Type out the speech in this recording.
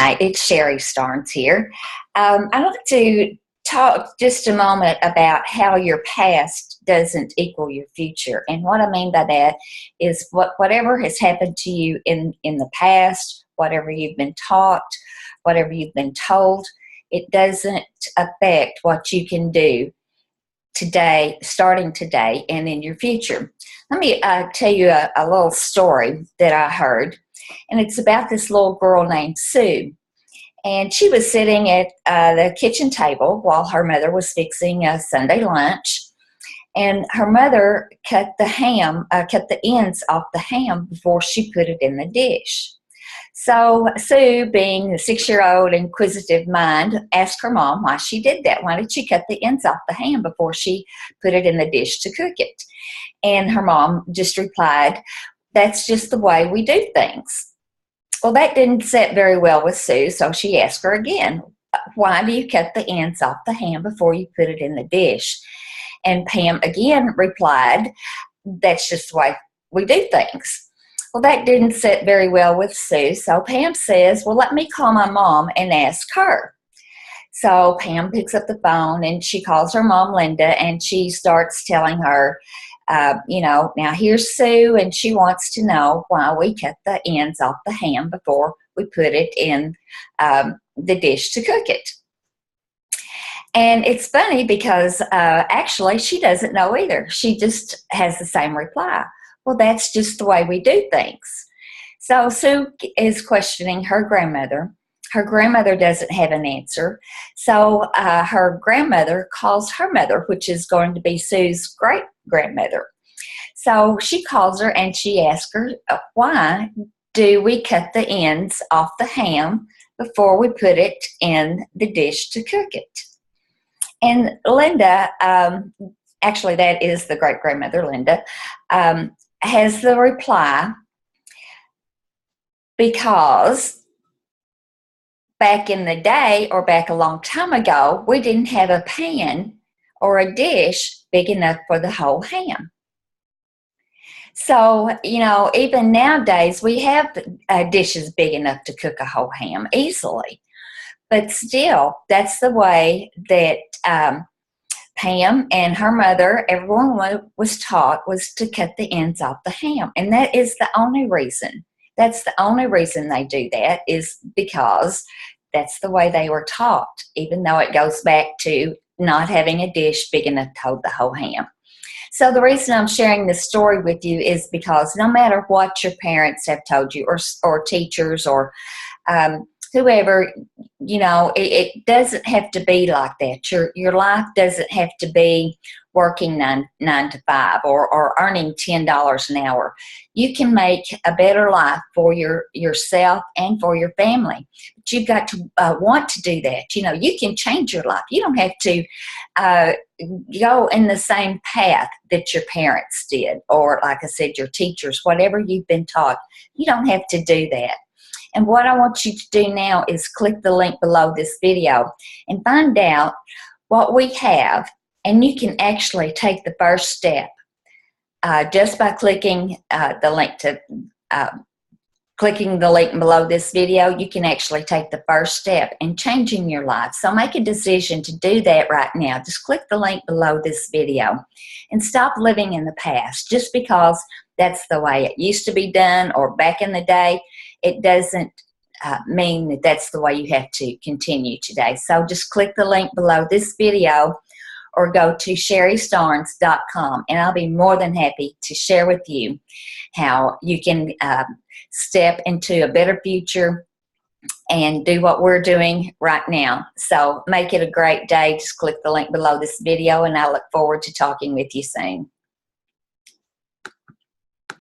Hi, it's Sherry Starnes here. I'd like to talk just a moment about how your past doesn't equal your future. And what I mean by that is whatever has happened to you in the past, whatever you've been taught, whatever you've been told, it doesn't affect what you can do today, starting today, and in your future. Let me tell you a little story that I heard, and it's about this little girl named Sue. And she was sitting at the kitchen table while her mother was fixing a Sunday lunch. And her mother cut the ends off the ham before she put it in the dish. So Sue, being the 6-year-old inquisitive mind, asked her mom why she did that. Why did she cut the ends off the ham before she put it in the dish to cook it? And her mom just replied, "That's just the way we do things." Well, that didn't sit very well with Sue, so she asked her again, "Why do you cut the ends off the ham before you put it in the dish?" And Pam again replied, "That's just the way we do things." Well, that didn't sit very well with Sue, so Pam says, "Well, let me call my mom and ask her." So Pam picks up the phone and she calls her mom, Linda, and she starts telling her, now here's Sue, and she wants to know why we cut the ends off the ham before we put it in the dish to cook it. And it's funny because actually she doesn't know either. She just has the same reply. Well, that's just the way we do things. So Sue is questioning her grandmother. Her grandmother doesn't have an answer. So her grandmother calls her mother, which is going to be Sue's great-grandmother. So she calls her and she asks her, why do we cut the ends off the ham before we put it in the dish to cook it? And Linda, actually that is the great-grandmother, Linda, has the reply, because back in the day, or back a long time ago, we didn't have a pan or a dish big enough for the whole ham. So, even nowadays, we have dishes big enough to cook a whole ham easily. But still, that's the way that Pam and her mother, everyone was taught, was to cut the ends off the ham. And that is the only reason. That's the only reason they do that, is because that's the way they were taught, even though it goes back to not having a dish big enough to hold the whole ham. So the reason I'm sharing this story with you is because no matter what your parents have told you, or teachers, or whoever, it doesn't have to be like that. Your life doesn't have to be working nine to five, or earning $10 an hour. You can make a better life for yourself and for your family. But you've got to want to do that. You can change your life. You don't have to go in the same path that your parents did, or like I said, your teachers, whatever you've been taught. You don't have to do that. And what I want you to do now is click the link below this video and find out what we have. And you can actually take the first step just by clicking the link below this video. You can actually take the first step in changing your life. So make a decision to do that right now. Just click the link below this video and stop living in the past. Just because that's the way it used to be done, or back in the day, it doesn't mean that that's the way you have to continue today. So just click the link below this video, or go to sherrystarnes.com, and I'll be more than happy to share with you how you can step into a better future and do what we're doing right now. So make it a great day. Just click the link below this video, and I look forward to talking with you soon.